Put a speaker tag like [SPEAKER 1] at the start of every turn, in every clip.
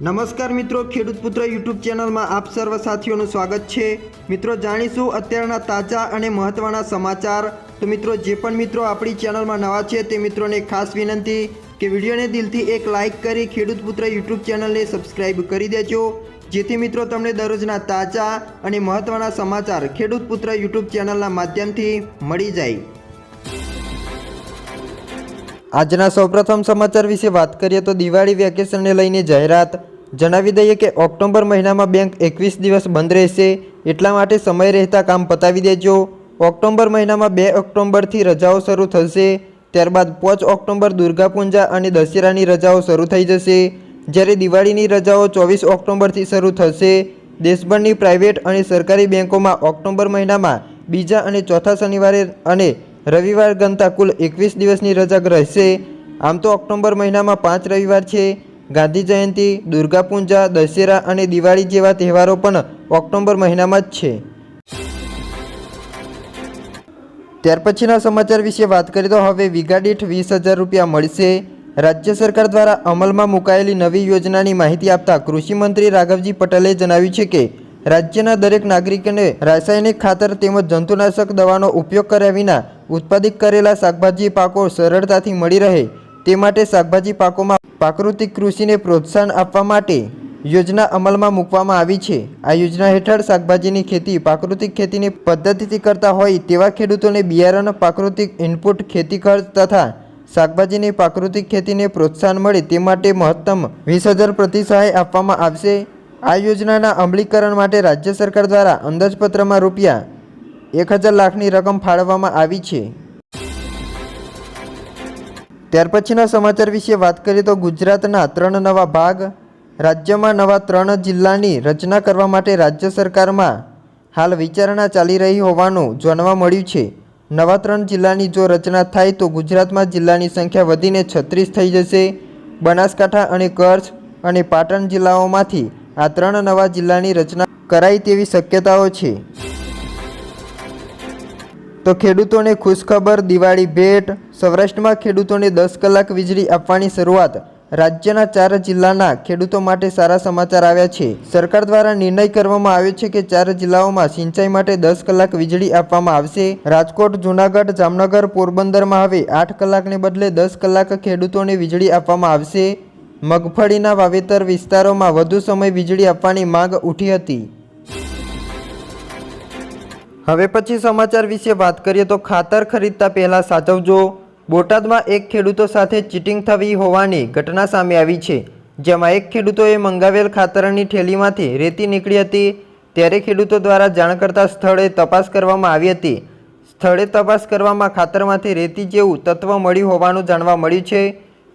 [SPEAKER 1] નમસ્કાર મિત્રો, ખેડૂત પુત્ર યુટ્યુબ ચેનલમાં આપ સર્વ સાથીઓનું સ્વાગત છે। મિત્રો જાણીશું અત્યારના તાજા અને મહત્ત્વના સમાચાર। તો મિત્રો જે પણ મિત્રો આપણી ચેનલમાં નવા છે તે મિત્રોને ખાસ વિનંતી કે વિડીયોને દિલથી એક લાઇક કરી ખેડૂત પુત્ર યુટ્યુબ ચેનલને સબસ્ક્રાઈબ કરી દેજો, જેથી મિત્રો તમને દરરોજના તાજા અને મહત્ત્વના સમાચાર ખેડૂત પુત્ર યુટ્યુબ ચેનલના માધ્યમથી મળી જાય। આજના સૌપ્રથમ સમાચાર વિશે વાત કરીએ તો દિવાળી વેકેશનને લઈને જાહેરાત। જણાવી દઈએ કે ઓક્ટોબર મહિનામાં બેંક 21 દિવસ બંધ રહેશે, એટલા માટે સમય રહેતા કામ પતાવી દેજો। ઓક્ટોબર મહિનામાં 2 ઓક્ટોબરથી રજાઓ શરૂ થશે, ત્યારબાદ 5 ઓક્ટોબર દુર્ગા પૂજા અને દશેરાની રજાઓ શરૂ થઈ જશે, જ્યારે દિવાળીની રજાઓ 24 ઓક્ટોબરથી શરૂ થશે। દેશભરની પ્રાઇવેટ અને સરકારી બેંકોમાં ઓક્ટોબર મહિનામાં બીજા અને ચોથા શનિવારે અને રવિવાર ગણતા કુલ 21 દિવસની રજા રહેશે। આમ તો ઓક્ટોબર મહિનામાં 5 રવિવાર છે। ગાંધી જયંતિ, દુર્ગા પૂજા, દશેરા અને દિવાળી જેવા તહેવારો પણ ઓક્ટોબર મહિનામાં જ છે। ત્યાર પછીના સમાચાર વિશે વાત કરીએ તો હવે વીઘા દીઠ 20,000 રૂપિયા મળશે। રાજ્ય સરકાર દ્વારા અમલમાં મુકાયેલી નવી યોજનાની માહિતી આપતા કૃષિમંત્રી રાઘવજી પટેલે જણાવ્યું છે કે રાજ્યના દરેક નાગરિકોને રાસાયણિક ખાતર તેમજ જંતુનાશક દવાનો ઉપયોગ કર્યા વિના ઉત્પાદિત કરેલા શાકભાજી પાકો સરળતાથી મળી રહે તે માટે શાકભાજી પાકોમાં પ્રાકૃતિક કૃષિને પ્રોત્સાહન આપવા માટે યોજના અમલમાં મૂકવામાં આવી છે। આ યોજના હેઠળ શાકભાજીની ખેતી પ્રાકૃતિક ખેતીની પદ્ધતિથી કરતા હોય તેવા ખેડૂતોને બિયારણ, પ્રાકૃતિક ઇનપુટ, ખેતી ખર્ચ તથા શાકભાજીની પ્રાકૃતિક ખેતીને પ્રોત્સાહન મળે તે માટે મહત્તમ 20,000 પ્રતિ સહાય આપવામાં આવશે। આ યોજનાના અમલીકરણ માટે રાજ્ય સરકાર દ્વારા અંદાજપત્રમાં રૂપિયા 1,000 લાખની રકમ ફાળવવામાં આવી છે। ત્યાર પછીના સમાચાર વિશે વાત કરીએ તો ગુજરાતના 3 નવા ભાગ। રાજ્યમાં નવા 3 જિલ્લાની રચના કરવા માટે રાજ્ય સરકારમાં હાલ વિચારણા ચાલી રહી હોવાનું જાણવા મળ્યું છે। નવા 3 જિલ્લાની જો રચના થાય તો ગુજરાતમાં જિલ્લાની સંખ્યા વધીને 36 થઈ જશે। બનાસકાંઠા અને કચ્છ અને પાટણ જિલ્લાઓમાંથી આ 3 નવા જિલ્લાની રચના કરાય તેવી શક્યતાઓ છે। તો ખેડૂતોને ખુશખબર, દિવાળી ભેટ। સૌરાષ્ટ્રમાં ખેડૂતોને 10 કલાક વીજળી આપવાની શરૂઆત। રાજ્યના 4 જિલ્લાના ખેડૂતો માટે સારા સમાચાર આવ્યા છે। સરકાર દ્વારા નિર્ણય કરવામાં આવ્યો છે કે 4 જિલ્લાઓમાં સિંચાઈ માટે 10 કલાક વીજળી આપવામાં આવશે। રાજકોટ, જૂનાગઢ, જામનગર, પોરબંદરમાં હવે 8 કલાકને બદલે 10 કલાક ખેડૂતોને વીજળી આપવામાં આવશે। મગફળીના વાવેતર વિસ્તારોમાં વધુ સમય વીજળી આપવાની માંગ ઉઠી હતી। હવે પછી સમાચાર વિશે વાત કરીએ તો ખાતર ખરીદતા પહેલા સાચવજો। બોટાદમાં એક ખેડૂતો સાથે ચીટિંગ થવી હોવાની ઘટના સામે આવી છે, જેમાં એક ખેડૂતોએ મંગાવેલ ખાતરની થેલીમાંથી રેતી નીકળી હતી, ત્યારે ખેડૂતો દ્વારા જાણ કરતા સ્થળે તપાસ કરવામાં આવી હતી। સ્થળે તપાસ કરવામાં ખાતરમાંથી રેતી જેવું તત્વ મળ્યું હોવાનું જાણવા મળ્યું છે।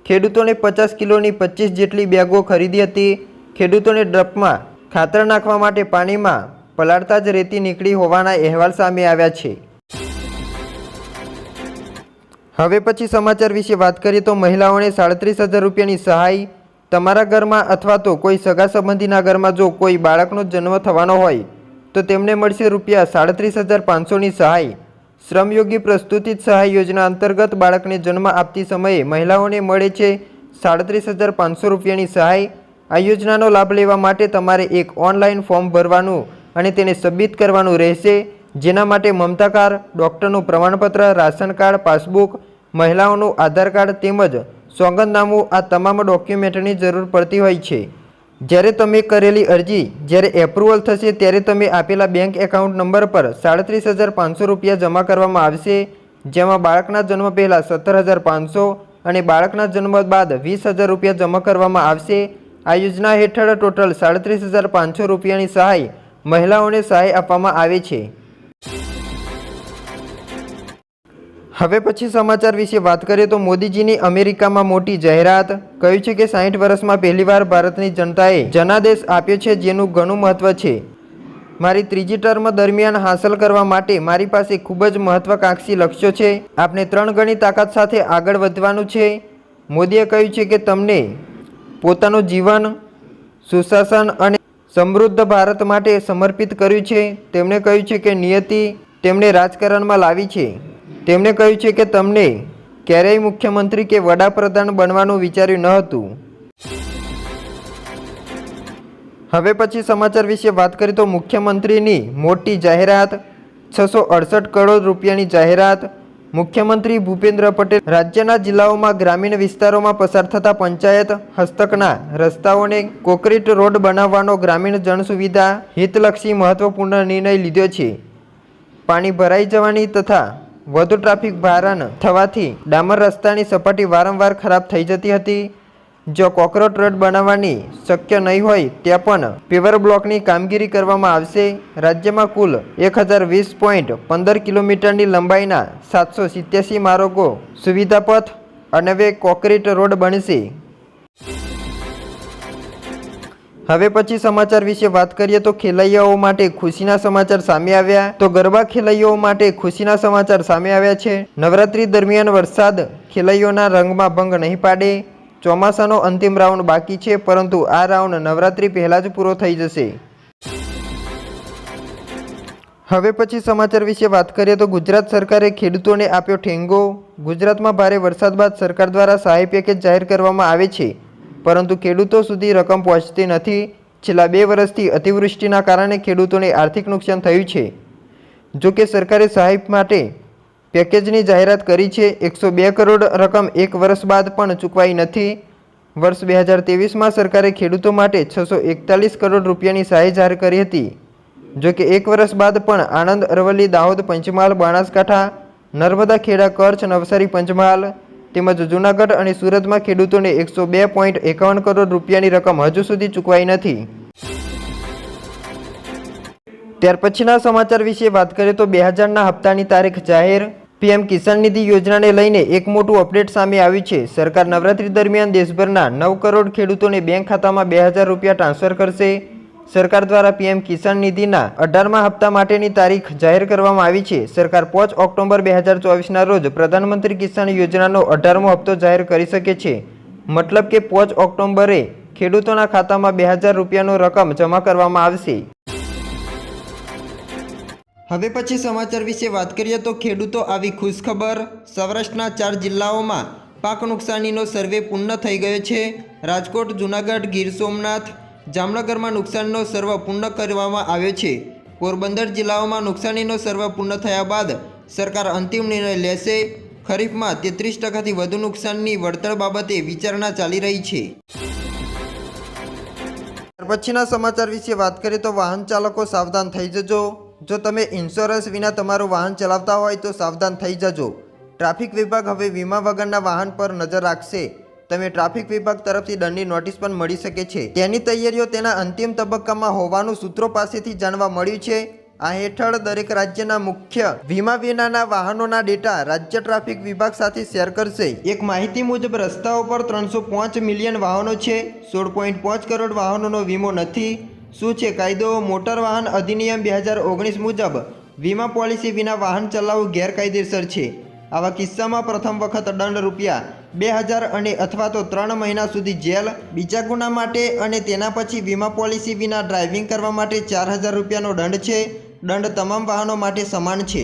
[SPEAKER 1] ખેડૂતોને 50 કિલોની 25 જેટલી બેગો ખરીદી હતી। ખેડૂતોને ડ્રપમાં ખાતર નાખવા માટે પાણીમાં પલાળતા જ રેતી નીકળી હોવાના અહેવાલ સામે આવ્યા છે। હવે પછી સમાચાર વિશે વાત કરીએ તો મહિલાઓને 37,000 રૂપિયાની સહાય। તમારા ઘરમાં અથવા તો કોઈ સગા સંબંધીના ઘરમાં જો કોઈ બાળકનો જન્મ થવાનો હોય તો તેમને મળશે રૂપિયા 37,500ની સહાય। શ્રમયોગી પ્રસ્તુતિત સહાય યોજના અંતર્ગત બાળકને જન્મ આપતી સમયે મહિલાઓને મળે છે 37,500 રૂપિયાની સહાય। આ યોજનાનો લાભ લેવા માટે તમારે એક ઓનલાઈન ફોર્મ ભરવાનું અને તેને સબમિટ કરવાનું રહેશે, જેના માટે મમતા કાર્ડ, ડૉક્ટરનું પ્રમાણપત્ર, રાશન કાર્ડ, પાસબુક, મહિલાઓનું આધાર કાર્ડ તેમજ સોગંદનામું આ તમામ ડોક્યુમેન્ટની જરૂર પડતી હોય છે। જ્યારે તમે કરેલી અરજી જ્યારે એપ્રુવલ થશે ત્યારે તમે આપેલા બેંક એકાઉન્ટ નંબર પર 37,500 રૂપિયા જમા કરવામાં આવશે, જેમાં બાળકના જન્મ પહેલાં 17,500 અને બાળકના જન્મ બાદ 20,000 રૂપિયા જમા કરવામાં આવશે। આ યોજના હેઠળ ટોટલ 37,500 રૂપિયાની સહાય મહિલાઓને સહાય આપવામાં આવે છે। હવે પછી સમાચાર વિશે વાત કરીએ તો મોદીજીની અમેરિકામાં મોટી જાહેરાત। કહ્યું છે કે 60 વર્ષમાં પહેલીવાર ભારતની જનતાએ જનાદેશ આપ્યો છે, જેનું ઘણું મહત્વ છે। મારી 3જી ટર્મ દરમિયાન હાંસલ કરવા માટે મારી પાસે ખૂબ જ મહત્વાકાંક્ષી લક્ષ્યો છે। આપણે 3 ગણી તાકાત સાથે આગળ વધવાનું છે। મોદીએ કહ્યું છે કે તમને પોતાનું જીવન સુશાસન અને સમૃદ્ધ ભારત માટે સમર્પિત કર્યું છે। તેમણે કહ્યું છે કે નિયતિ તેમને રાજકારણમાં લાવી છે। તેમણે કહ્યું છે કે તમને ક્યારેય મુખ્યમંત્રી કે વડાપ્રધાન બનવાનું વિચાર્યું ન હતું। હવે પછી સમાચાર વિશે વાત કરીએ તો મુખ્યમંત્રીની મોટી જાહેરાત, 668 કરોડ રૂપિયાની જાહેરાત। મુખ્યમંત્રી ભૂપેન્દ્ર પટેલ રાજ્યના જિલ્લાઓમાં ગ્રામીણ વિસ્તારોમાં પસાર થતા પંચાયત હસ્તકના રસ્તાઓને કોન્ક્રીટ રોડ બનાવવાનો ગ્રામીણ જનસુવિધા હિતલક્ષી મહત્વપૂર્ણ નિર્ણય લીધો છે। પાણી ભરાઈ જવાની તથા વધુ ટ્રાફિક ભારણ થવાથી ડામર રસ્તાની સપાટી વારંવાર ખરાબ થઈ જતી હતી। જો કોન્ક્રીટ રોડ બનાવવાની શક્ય નહીં હોય ત્યાં પણ પેવર બ્લોકની કામગીરી કરવામાં આવશે। રાજ્યમાં કુલ 1020.15 કિલોમીટરની લંબાઈના 787 માર્ગો સુવિધાપથ અને હવે કોન્ક્રીટ રોડ બનશે। હવે પછી સમાચાર વિશે વાત કરીએ તો ખેલૈયાઓ માટે ખુશીના સમાચાર સામે આવ્યા। તો ગરબા ખેલૈયાઓ માટે ખુશીના સમાચાર સામે આવ્યા છે। નવરાત્રી દરમિયાન વરસાદ ખેલૈયાઓના રંગમાં ભંગ નહીં પાડે। ચોમાસાનો અંતિમ રાઉન્ડ બાકી છે, પરંતુ આ રાઉન્ડ નવરાત્રી પહેલાં જ પૂરો થઈ જશે। હવે પછી સમાચાર વિશે વાત કરીએ તો ગુજરાત સરકારે ખેડૂતોને આપ્યો ઠેંગો। ગુજરાતમાં ભારે વરસાદ બાદ સરકાર દ્વારા સહાય પેકેજ જાહેર કરવામાં આવે છે, પરંતુ ખેડૂતો સુધી રકમ પહોંચતી નથી। છેલ્લા 2 વર્ષથી અતિવૃષ્ટિના કારણે ખેડૂતોને આર્થિક નુકસાન થયું છે। જો કે સરકારે સહાય માટે પેકેજની જાહેરાત કરી છે। 102 કરોડ રકમ 1 વર્ષ બાદ પણ ચૂકવાઈ નથી। વર્ષ 2023માં સરકારે ખેડૂતો માટે 641 કરોડ રૂપિયાની સહાય જાહેર કરી હતી। જો કે 1 વર્ષ બાદ પણ આણંદ, અરવલ્લી, દાહોદ, પંચમહાલ, બનાસકાંઠા, નર્મદા, ખેડા, કચ્છ, નવસારી, પંચમહાલ તેમજ જૂનાગઢ અને સુરતમાં ખેડૂતોને 102.51 કરોડ રૂપિયાની રકમ હજુ સુધી ચૂકવાઈ નથી। ત્યાર પછીના સમાચાર વિશે વાત કરીએ તો 2000ના હપ્તાની તારીખ જાહેર। પીએમ કિસાન નિધિ યોજનાને લઈને એક મોટું અપડેટ સામે આવ્યું છે। સરકાર નવરાત્રી દરમિયાન દેશભરના 9 કરોડ ખેડૂતોને બેંક ખાતામાં 2000 રૂપિયા ટ્રાન્સફર કરશે। સરકાર દ્વારા પીએમ કિસાન નિધિના 18મા હપ્તા માટેની તારીખ જાહેર કરવામાં આવી છે। સરકાર 5 ઓક્ટોબર 2024ના રોજ પ્રધાનમંત્રી કિસાન યોજનાનો 18મો હપ્તો જાહેર કરી શકે છે। મતલબ કે 5 ઓક્ટોબરે ખેડૂતોના ખાતામાં 2000 રૂપિયાનો રકમ જમા કરવામાં આવશે। હવે પછી સમાચાર વિશે વાત કરીએ તો ખેડૂતો આવી ખુશખબર। સૌરાષ્ટ્રના 4 જિલ્લાઓમાં પાક નુકસાનીનો સર્વે પૂર્ણ થઈ ગયો છે। રાજકોટ, જૂનાગઢ, ગીર સોમનાથ, જામનગરમાં નુકસાનનો સર્વે પૂર્ણ કરવામાં આવ્યો છે। પોરબંદર જિલ્લાઓમાં નુકસાનીનો સર્વે પૂર્ણ થયા બાદ સરકાર અંતિમ નિર્ણય લેશે। ખરીફમાં 33%થી વધુ નુકસાનની વળતર બાબતે વિચારણા ચાલી રહી છે। પછીના સમાચાર વિશે વાત કરીએ તો વાહન ચાલકો સાવધાન થઈ જજો। જો તમે ઇન્સ્યોરન્સ વિના તમારું વાહન ચલાવતા હોય તો સાવધાન થઈ જજો। ટ્રાફિક વિભાગ હવે વીમા વગરના વાહન પર નજર રાખશે। તમે ટ્રાફિક વિભાગ તરફથી દંડની નોટિસ પણ મળી શકે છે। તેની તૈયારીઓ તેના અંતિમ તબક્કામાં હોવાનું સૂત્રો પાસેથી જાણવા મળ્યું છે। આ હેઠળ દરેક રાજ્યના મુખ્ય વીમા વિનાના વાહનોના ડેટા રાજ્ય ટ્રાફિક વિભાગ સાથે શેર કરશે। એક માહિતી મુજબ રસ્તાઓ પર 305 મિલિયન વાહનો છે। 16.5 કરોડ વાહનોનો વીમો નથી। શું છે કાયદો? મોટર વાહન અધિનિયમ 2019 મુજબ વીમા પોલિસી વિના વાહન ચલાવવું ગેરકાયદેસર છે। આવા કિસ્સામાં પ્રથમ વખત દંડ રૂપિયા 2000 અને અથવા તો 3 મહિના સુધી જેલ, બીજા ગુના માટે અને તેના પછી વીમા પોલિસી વિના ડ્રાઇવિંગ કરવા માટે 4000 રૂપિયાનો દંડ છે। દંડ તમામ વાહનો માટે સમાન છે।